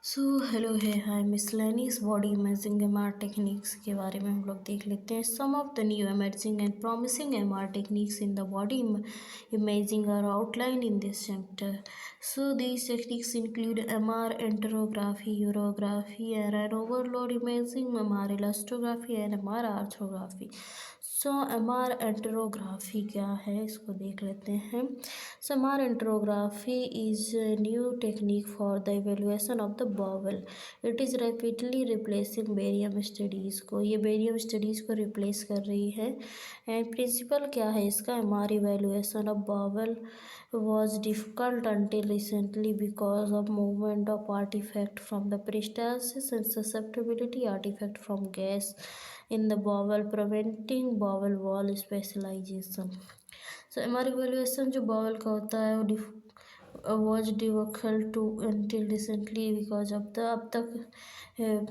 सो hello है hi miscellaneous body imaging MR techniques के बारे में हम लोग देख लेते हैं। Some of the new emerging and promising MR techniques in the body imaging are outlined in this chapter. So these techniques include MR enterography, urography, and an overload imaging, MR elastography and MR arthrography. So MR enterography क्या है इसको देख लेते हैं। So MR enterography is new technique for the evaluation of the bowel. It is rapidly replacing barium studies को, ये barium studies को replace कर रही है। एंड प्रिंसिपल क्या है इसका, MR evaluation of bowel was difficult until recently because of movement of artifact from the peristalsis and susceptibility artifact from gas in the bowel preventing bowel wall specialization. So हमारी evaluation जो bowel का होता है वो was difficult to until recently because अब तक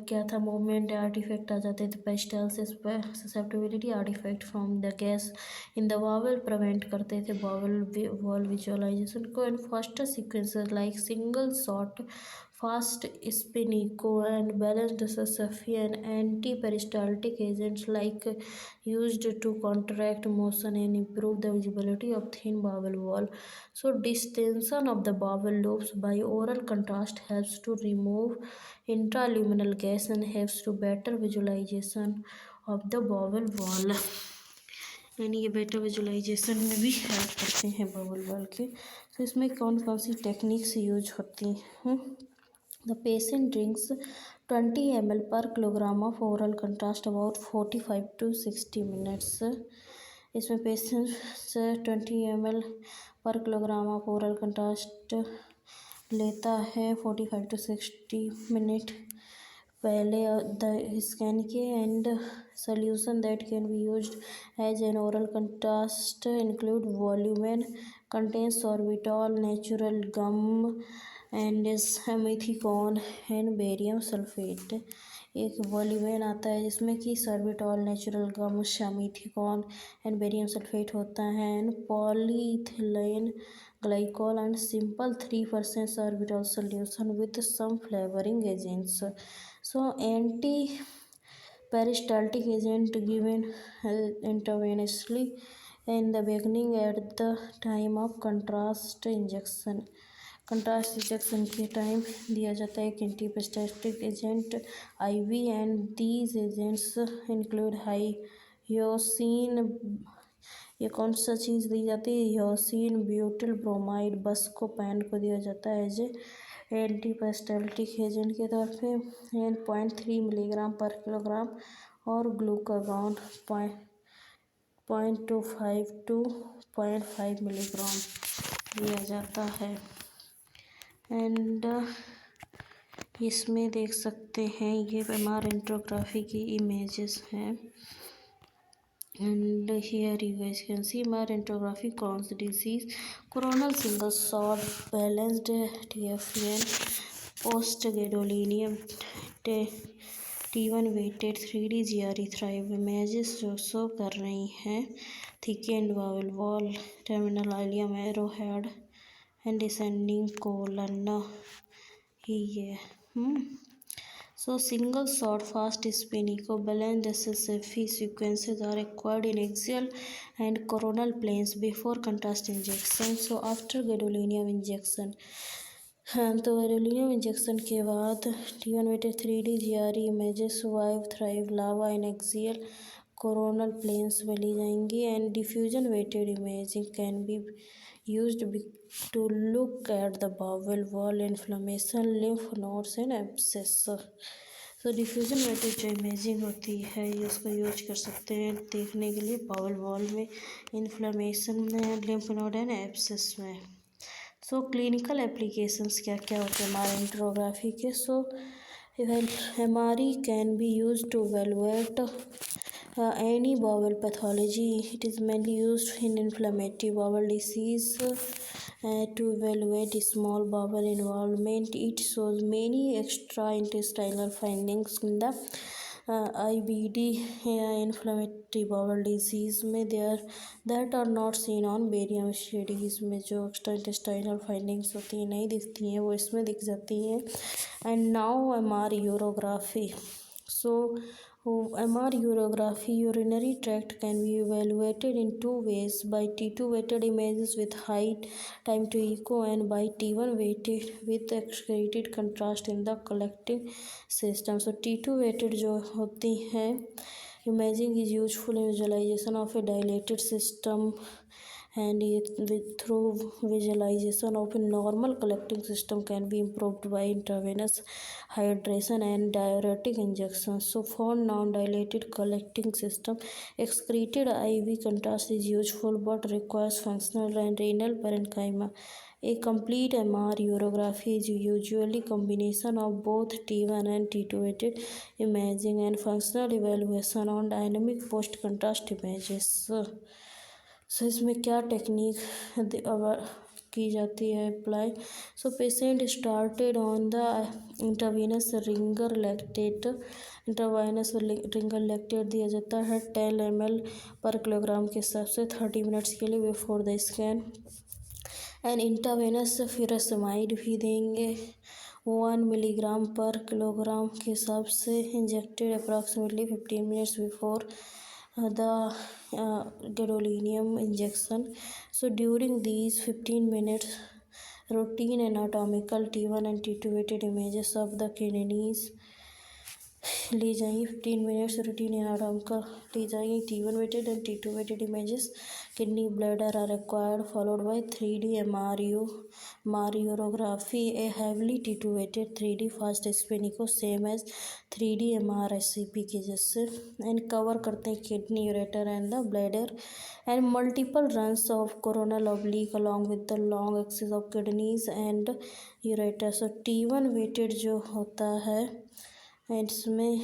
क्या था, मूवमेंट आर्टिफैक्ट आ जाते थे, पेरिस्टाल्सिस पर susceptibility artifact from the gas in the bowel prevent करते थे बावल वॉल विजुअलाइजेशन को। And faster sequences like single shot fast spin echo and balanced ससफी and anti peristaltic agents like used to counteract motion and improve the visibility of thin bowel wall. So distension of the bowel loops by oral contrast helps to remove intraluminal gas and helps to better visualization of the bowel wall. यानी ये better visualisation में भी help करते हैं Bawal wall के। तो इसमें कौन कौन सी टेक्निक्स यूज होती हैं। The patient drinks 20 ml per kilogram of oral contrast about 45 to 60 minutes। इसमें पेशेंट 20 ml पर किलोग्राम ऑफ ओरल कंट्रास्ट लेता है 45 to 60 मिनट पहले द स्कैन के। And solution that can be used as an oral contrast include VoLumen contains sorbitol, natural gum and methicone and barium sulphate. एक VoLumen आता है जिसमें कि sorbitol, natural gum, methicone and barium sulphate होता है। And polyethylene glycol and simple 3% sorbitol solution with some flavouring agents. So anti-peristaltic agent given intravenously in the beginning at the time of contrast injection। Contrast injection के time दिया जाता है एक antiperistaltic agent IV and these agents include hyoscine. ये कौन सा चीज़ दी जाती है, हियोसिन, ब्यूटिल ब्रोमाइड, बस्कोपैन को दिया जाता है एज एंटी-पेरिस्टाल्टिक एजेंट के तौर पे। एंड 0.3 मिलीग्राम पर किलोग्राम और ग्लूकागॉन 0.25 to 0.5 मिलीग्राम दिया जाता है। एंड इसमें देख सकते हैं ये MR एंटरोग्राफी की इमेजेस हैं। And here you guys can see MR enterography Crohn's disease, coronal single shot balanced TFN post-gadolinium T1 weighted 3D GRE thrive images जो शो कर रही हैं thickened bowel wall, terminal ileum, arrowhead and descending colon ही है। So single shot fast spinico balanced SSFE sequences are acquired in axial and coronal planes before contrast injection. So after gadolinium injection, हाँ तो gadolinium injection के बाद T1 weighted 3D GRE images survive thrive lava in axial coronal planes में ली जाएंगी। And diffusion weighted imaging can be used to look at the bowel wall inflammation, lymph nodes and abscess। तो diffusion weighted जो imaging होती है ये उसको use कर सकते हैं देखने के लिए बाउल वॉल में, इन्फ्लेमेशन में, लिम्फ नोड एंड एब्सेस में। सो क्लिनिकल एप्लीकेशंस क्या क्या होते हैं हमारे एंटरोग्राफी के। So MRE can be use to evaluate any bowel pathology. It is mainly used in inflammatory bowel disease to evaluate small bowel involvement. It shows many extra-intestinal findings in the IBD inflammatory bowel disease में that are not seen on barium studies में जो extra intestinal findings होती हैं नहीं दिखती हैं वो इसमें दिख जाती हैं। And now MR urography. So MR urography, urinary tract, can be evaluated in two ways: by T2 weighted images with high time to echo, and by T1 weighted with excreted contrast in the collecting system. So T2 weighted जो होती है imaging is useful in visualization of a dilated system, and through visualization of a normal collecting system can be improved by intravenous hydration and diuretic injections. So for non-dilated collecting system, excreted IV contrast is useful but requires functional and renal parenchyma. A complete MR urography is usually combination of both T1 and T2 weighted imaging and functional evaluation on dynamic post-contrast images. सो इसमें क्या technique की जाती है apply? So patient started on the intravenous Ringer lactate, intravenous Ringer lactate दिया जाता है 10 ml पर kilogram के हिसाब से 30 मिनट्स के लिए before the scan. And intravenous furosemide भी देंगे 1 मिलीग्राम पर किलोग्राम के हिसाब से, injected approximately 15 minutes before the gadolinium injection. So during these 15 minutes, routine anatomical T1 and T2 weighted images of the kidneys ली जाएंगी। 15 minutes routine anatomical ली जाएंगी। T1 weighted and T2 weighted images, kidney bladder are required, followed by 3D MR urography, a heavily T2 weighted 3D fast spin echo same as 3D MR SCP के जैसे, and cover करते हैं kidney, ureter and the bladder, and multiple runs of coronal oblique along with the long axis of kidneys and ureter. So T1 weighted जो होता है इसमें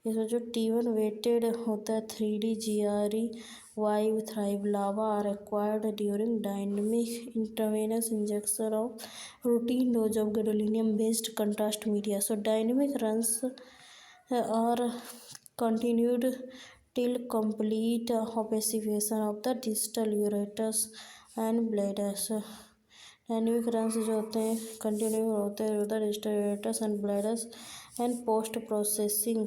जो T1 weighted होता है 3D GRE VIBE THRIVE LAVA are acquired during dynamic intravenous injection of routine dose of gadolinium based contrast media. So dynamic runs are continued till complete opacification of the distal ureters and bladders. Dynamic runs जो होते हैं continue होते हैं उधर distal ureters and bladders, and post processing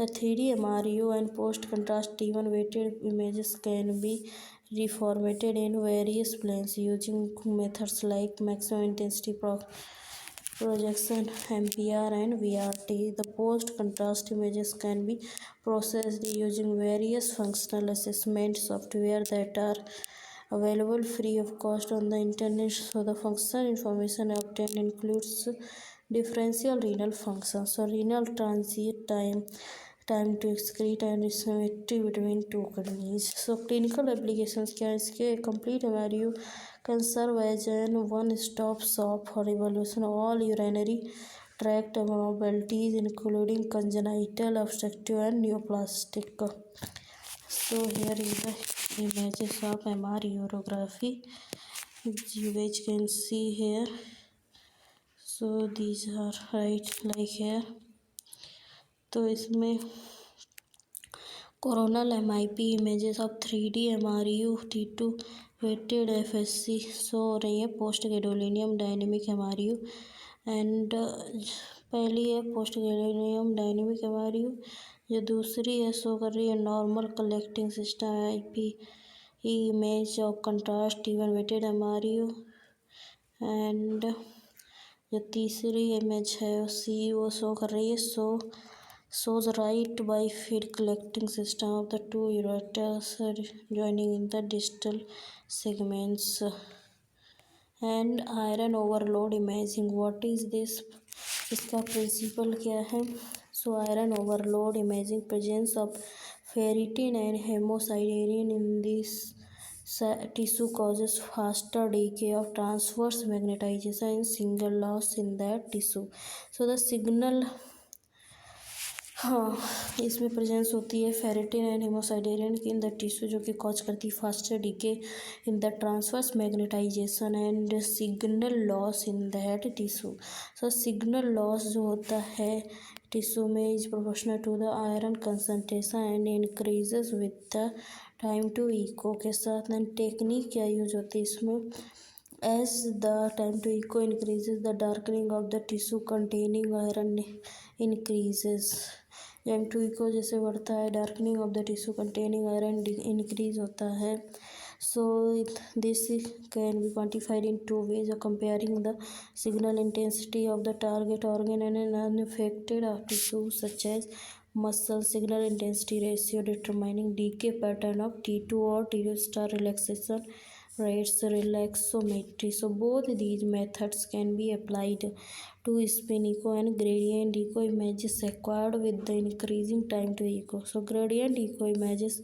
the 3D MRU and post contrast T1 weighted images can be reformatted in various planes using methods like maximum intensity projection, MPR and VRT. The post contrast images can be processed using various functional assessment software that are available free of cost on the internet. So the functional information obtained includes differential renal function, so renal transit time to excrete and symmetry between two kidneys. So clinical applications क्या है इसके? complete MRU can serve as an one-stop shop for evaluation of all urinary tract abnormalities including congenital, obstructive and neoplastic. So here is the images of MR urography which you guys can see here. So these are right like here. तो इसमें coronal MIP images of 3D MRU T2 weighted FSC show हो रही है, post gadolinium dynamic MRU and पहली है post gadolinium dynamic MRU, जो दूसरी है शो कर रही है normal collecting system IP image of contrast T1 weighted MRU, and जो तीसरी इमेज है वो शो कर रही है shows right bifid collecting system of the two ureters joining in the distal segments. And iron overload imaging, what is this? इसका principle क्या है? So iron overload imaging, presence of ferritin and haemosiderin in this tissue causes faster decay of transverse magnetization and signal loss in that tissue. So the signal हाँ इसमें presence होती है ferritin and haemosiderin in the tissue, जो कि cause करती है faster decay in the transverse magnetization and signal loss in that tissue. So signal loss जो होता है टिश्यू में is proportional to the iron concentration and increases with the time to echo के साथ। एंड टेक्निक क्या use होती है इसमें? As the time to echo increases, the darkening of the tissue containing iron increases. Time to echo जैसे बढ़ता है, darkening of the tissue containing iron increase होता है. So this can be quantified in two ways: comparing the signal intensity of the target organ and an unaffected tissue such as muscle signal intensity ratio, determining decay pattern of T2 or T2 star relaxation rates relaxometry. So both these methods can be applied to spin echo and gradient echo images acquired with the increasing time to echo. So gradient echo images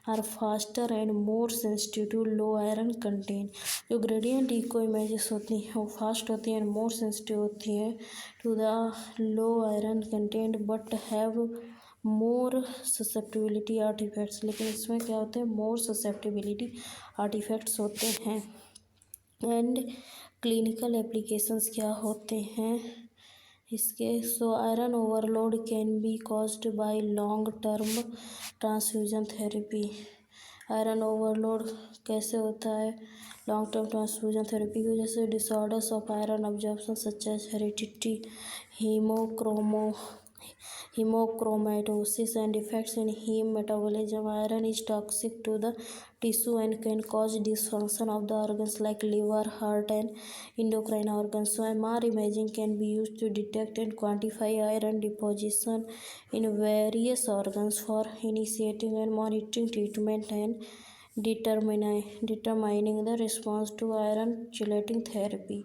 are faster and more sensitive to low iron content. जो gradient echo images होती हैं वो fast होती हैं and more sensitive होती हैं to the low iron content but have more susceptibility artifacts. लेकिन इसमें क्या होते हैं, more susceptibility artifacts होते हैं. एंड क्लिनिकल एप्लीकेशंस क्या होते हैं इसके. सो iron overload can be caused by long term transfusion therapy. Iron overload कैसे होता है, लॉन्ग टर्म ट्रांसफ्यूजन थेरेपी की वजह से. Disorders of iron absorption such as heredity, hemochromatosis and defects in heme metabolism. Iron is toxic to the tissue and can cause dysfunction of the organs like liver, heart and endocrine organs. So MR imaging can be used to detect and quantify iron deposition in various organs for initiating and monitoring treatment and determining the response to iron chelating therapy.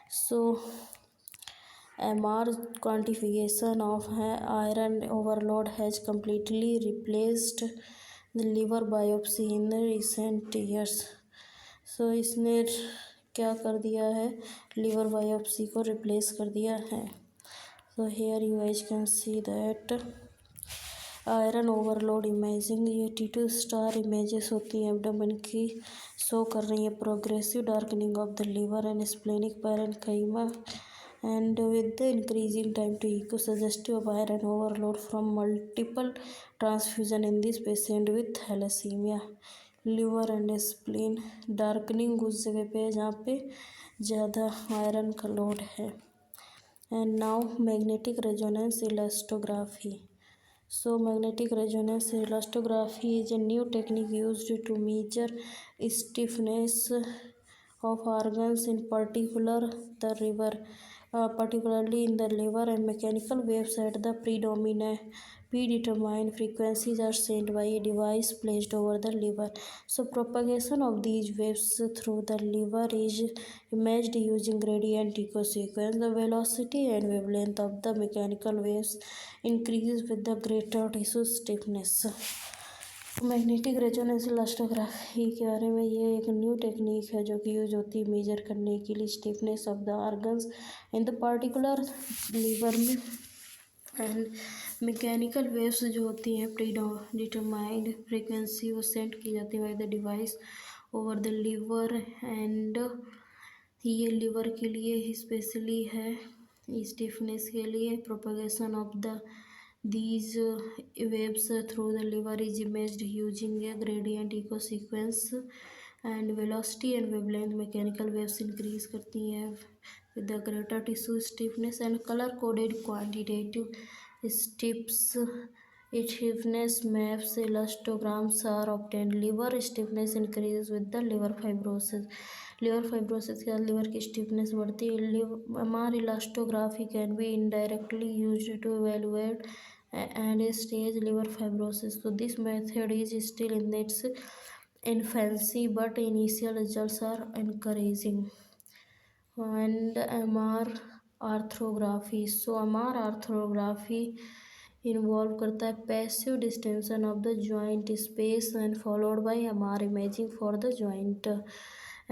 So MR quantification of iron overload has completely replaced the liver biopsy in the recent years. So इसने क्या कर दिया है, liver biopsy को replace कर दिया है. So here you guys can see that iron overload imaging, ये T2 स्टार इमेजेस होती हैं एब्डोमेन की, शो कर रही हैं progressive darkening of the liver and splenic parenchyma. And with the increasing time to echo suggestive of iron overload from multiple transfusion in this patient with thalassemia. Liver and spleen darkening उस जगह पे है जहाँ पे ज़्यादा iron का load है. And now magnetic resonance elastography. So magnetic resonance elastography is a new technique used to measure stiffness of organs, in particular the liver, particularly in the liver, and mechanical waves at the predetermined frequencies are sent by a device placed over the liver. So propagation of these waves through the liver is imaged using gradient echo sequence. The velocity and wavelength of the mechanical waves increases with the greater tissue stiffness. Magnetic resonance elastography के बारे में, ये एक new technique है जो कि use होती है मेजर करने के लिए stiffness of the organs in the particular liver में. एंड मैकेनिकल वेव्स जो होती हैं प्रीडिटरमाइंड फ्रीक्वेंसी वो सेंड की जाती है by the device over the liver. And ये लीवर के लिए स्पेशली है, स्टिफनेस के लिए. Propagation of the these waves through the liver is imaged using a gradient echo sequence. and velocity and wavelength mechanical waves increase करती हैं with the greater tissue stiffness. and color coded quantitative stiffness maps elastograms are obtained. liver stiffness increases with the liver fibrosis. Liver fibrosis के बाद liver की stiffness बढ़ती है. MR elastography can be indirectly used to evaluate and stage liver fibrosis. So this method is still in its infancy but initial results are encouraging. and MR arthrography. So MR arthrography involve करता है passive distension of the joint space and followed by MR imaging for the joint.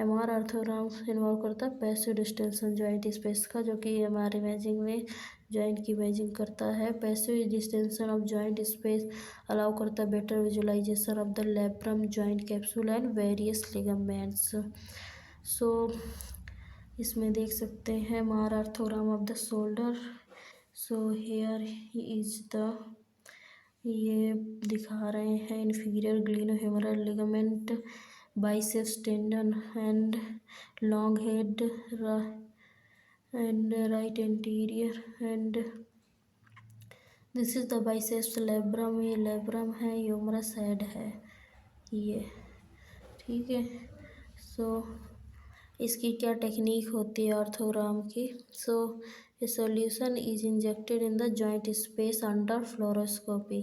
MR arthrogram involve करता है passive distension joint space का, जो कि MR imaging में joint की imaging करता है. Passive distension of joint space allow करता है better visualization of the labrum, joint capsule and various ligaments. So इसमें देख सकते हैं MR arthrogram of the shoulder. So here is the, ये दिखा रहे हैं inferior glenohumeral ligament biceps tendon and long head and right anterior and this is the biceps labrum, ये labrum है, ह्यूमरस हेड है ये, ठीक है। सो इसकी क्या टेक्निक होती है ऑर्थोग्राम की। So a solution is injected in the joint space under fluoroscopy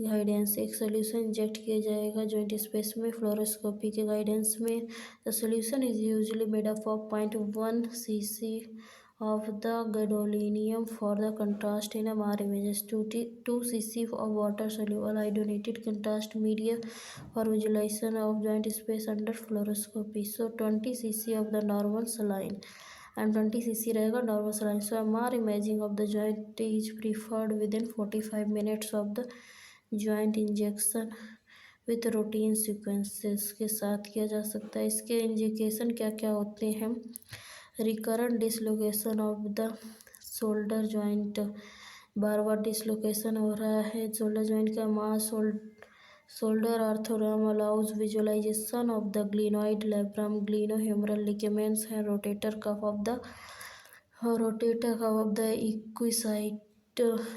guidance. एक सोल्यूशन इंजेक्ट किया जाएगा जॉइंट स्पेस में फ्लोरोस्कोपी के गाइडेंस में। The solution is usually made up of 0.1 cc of the gadolinium for the contrast in MR images, 2 cc of water soluble hydrogenated contrast media for visualization of joint space under fluoroscopy. So 20 cc of the normal saline and 20 cc रहेगा normal saline. So MR imaging of the joint is preferred within 45 minutes of the joint injection with routine sequences के साथ किया जा सकता है। इसके indication क्या क्या होते हैं। Recurrent dislocation of the shoulder joint, बार बार डिसलोकेशन हो रहा है शोल्डर जॉइंट का। मास shoulder arthrogram allows visualization of the glenoid labrum, glenohumeral ligaments हैं। Rotator cuff of the exquisite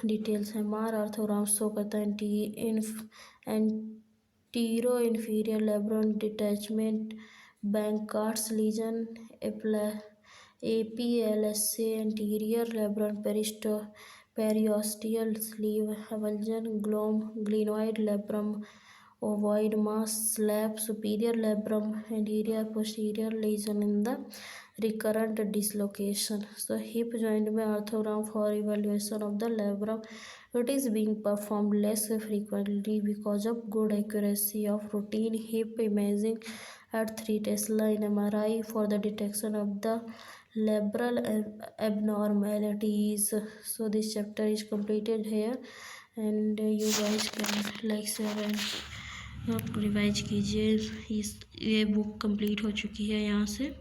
details हैं। मार ऑर्थोग्राम शो करता है anteroinferior labrum detachment, Bankart's lesion, APLSA anterior labrum periosteal sleeve avulsion, glenoid labrum ovoid mass slab, superior labrum anterior posterior lesion in the recurrent dislocation. So hip joint में ऑर्थोग्राम for evaluation of the labrum, it is being performed less frequently because of good accuracy of routine hip imaging at 3 Tesla in MRI for the detection of the labral abnormalities. So this chapter is completed here and you guys can like share and आप revise कीजिए। ये book complete हो चुकी है यहाँ से।